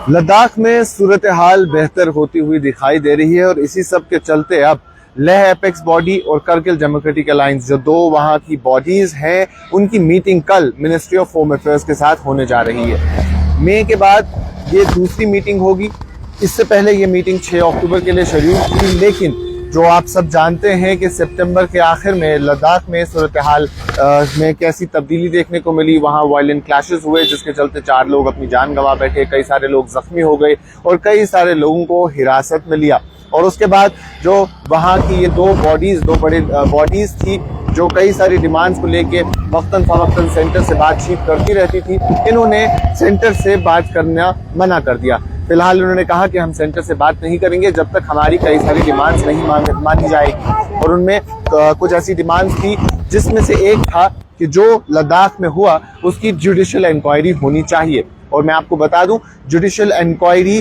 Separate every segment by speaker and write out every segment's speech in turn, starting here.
Speaker 1: लद्दाख में सूरत हाल बेहतर होती हुई दिखाई दे रही है और इसी सब के चलते अब लेह एपेक्स बॉडी और करगिल डेमोक्रेटिक अलायंस जो दो वहां की बॉडीज हैं उनकी मीटिंग कल मिनिस्ट्री ऑफ होम अफेयर्स के साथ होने जा रही है। मई के बाद ये दूसरी मीटिंग होगी। इससे पहले ये मीटिंग 6 अक्टूबर के लिए शेड्यूल थी, लेकिन जो आप सब जानते हैं कि सितंबर के आखिर में लद्दाख में सूरत हाल में कैसी तब्दीली देखने को मिली। वहाँ वायलेंट क्लैशेस हुए जिसके चलते 4 लोग अपनी जान गंवा बैठे, कई सारे लोग जख्मी हो गए और कई सारे लोगों को हिरासत में लिया। और उसके बाद जो वहाँ की ये दो बड़ी बॉडीज थी जो कई सारी डिमांड्स को लेके वक्तन फवक्तन सेंटर से बातचीत करती रहती थी, इन्होंने सेंटर से बात करना मना कर दिया। फिलहाल उन्होंने कहा कि हम सेंटर से बात नहीं करेंगे जब तक हमारी कई सारी डिमांड्स नहीं मानी जाएगी। और उनमें कुछ ऐसी डिमांड्स थी जिसमें से एक था कि जो लद्दाख में हुआ उसकी जुडिशियल इंक्वायरी होनी चाहिए। और मैं आपको बता दूं, जुडिशियल इंक्वायरी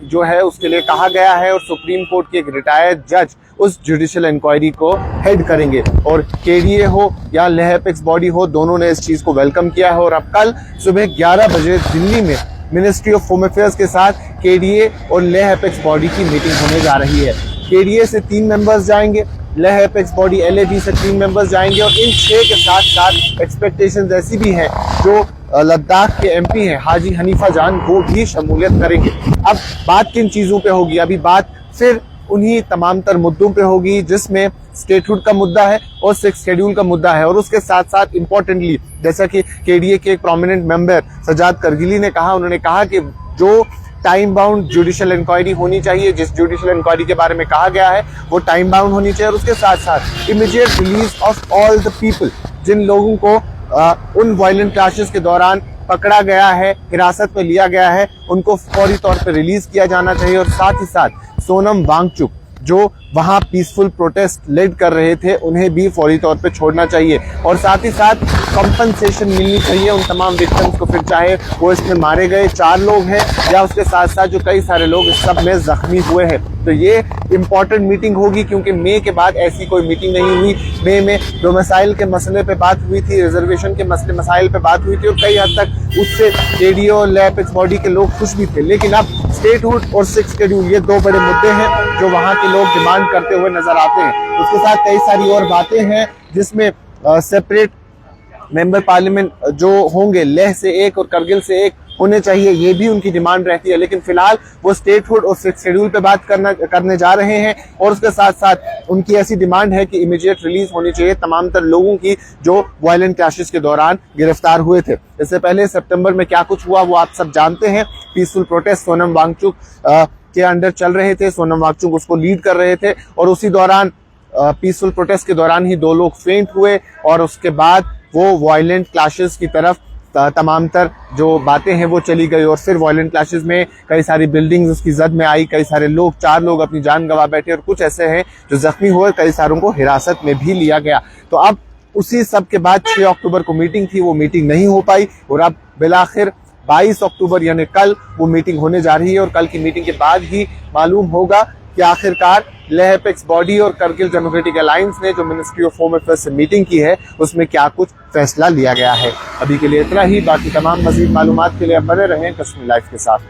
Speaker 1: जो है उसके लिए कहा गया है और सुप्रीम कोर्ट के एक रिटायर्ड जज उस जुडिशियल इंक्वायरी को हेड करेंगे। और केडीए हो या लेह एपेक्स बॉडी हो, दोनों ने इस चीज को वेलकम किया है। और अब कल सुबह 11 बजे दिल्ली में मिनिस्ट्री ऑफ होम अफेयर्स के साथ केडीए और लेह एपेक्स बॉडी की मीटिंग होने जा रही है। केडीए से 3 मेंबर्स जाएंगे, लेह एपेक्स बॉडी LAB से 3 मेंबर्स जाएंगे। और इन 6 के साथ साथ एक्सपेक्टेशंस ऐसी भी हैं जो लद्दाख के MP हैं हाजी हनीफा जान, वो भी शमूलियत करेंगे। अब बात किन चीजों पे होगी? अभी बात फिर उन्हीं तमाम तर मुद्दों पे होगी जिसमें स्टेटहुड का मुद्दा है और 6th शेड्यूल का मुद्दा है। और उसके साथ साथ इम्पोर्टेंटली, जैसा कि केडीए के एक प्रोमिनेंट मेंबर सजाद करगिली ने कहा, उन्होंने कहा कि जो टाइम बाउंड जुडिशियल इंक्वायरी होनी चाहिए, जिस जुडिशियल इंक्वायरी के बारे में कहा गया है वो टाइम बाउंड होनी चाहिए। और उसके साथ साथ immediate release of all the people, जिन लोगों को उन वायलेंट क्लैशेस के दौरान पकड़ा गया है, हिरासत में लिया गया है, उनको फौरी तौर पर रिलीज किया जाना चाहिए। और साथ ही साथ सोनम वांगचुक जो वहां पीसफुल प्रोटेस्ट लीड कर रहे थे, उन्हें भी फौरी तौर पे छोड़ना चाहिए। और साथ ही साथ कंपनसेशन मिलनी चाहिए उन तमाम विक्टिम्स को, फिर चाहे वो इसमें मारे गए 4 लोग हैं या उसके साथ साथ जो कई सारे लोग इस सब में जख्मी हुए हैं। तो ये इंपॉर्टेंट मीटिंग होगी क्योंकि मई के बाद ऐसी कोई मीटिंग नहीं हुई। मई में डोमिसाइल के मसले पे बात हुई थी, रिजर्वेशन के मसाइल पे बात हुई थी और कई हद तक उससे केडीए और लेह एपेक्स बॉडी के लोग खुश भी थे। लेकिन अब स्टेटहुड और 6th शेड्यूल, ये 2 बड़े मुद्दे हैं जो वहाँ के लोग डिमांड करते हुए नजर आते हैं। उसके साथ कई सारी और बातें हैं जिसमें सेपरेट मेंबर पार्लियामेंट जो होंगे लेह से 1 और करगिल से 1 होने चाहिए, ये भी उनकी डिमांड रहती है। लेकिन फिलहाल वो स्टेटहुड और 6th शेड्यूल पे बात करने जा रहे हैं। और उसके साथ साथ उनकी ऐसी डिमांड है कि इमीडिएट रिलीज होनी चाहिए तमाम तर लोगों की जो वायलेंट क्लैशेस के दौरान गिरफ्तार हुए थे। इससे पहले सितंबर में क्या कुछ हुआ वो आप सब जानते हैं। पीसफुल प्रोटेस्ट सोनम वांगचुक के अंडर चल रहे थे, सोनम वांगचुक उसको लीड कर रहे थे और उसी दौरान पीसफुल प्रोटेस्ट के दौरान ही 2 लोग फेंट हुए और उसके बाद वो वायलेंट क्लैशेस की तरफ तमाम तर जो बातें हैं वो चली गई। और फिर वायलेंट क्लैशेस में कई सारी बिल्डिंग्स उसकी जद में आई, कई सारे लोग 4 लोग अपनी जान गंवा बैठे और कुछ ऐसे हैं जो जख्मी हुए, कई सारों को हिरासत में भी लिया गया। तो अब उसी सब के बाद 6 अक्टूबर को मीटिंग थी, वो मीटिंग नहीं हो पाई और अब बिलाखिर 22 अक्टूबर यानी कल वो मीटिंग होने जा रही है। और कल की मीटिंग के बाद ही मालूम होगा कि आखिरकार लेह एपेक्स बॉडी और करगिल डेमोक्रेटिक अलायंस ने जो मिनिस्ट्री ऑफ होम अफेयर्स से मीटिंग की है उसमें क्या कुछ फैसला लिया गया है। अभी के लिए इतना ही, बाकी तमाम मजीद मालूमात के लिए बने रहें कश्मीर लाइव के साथ।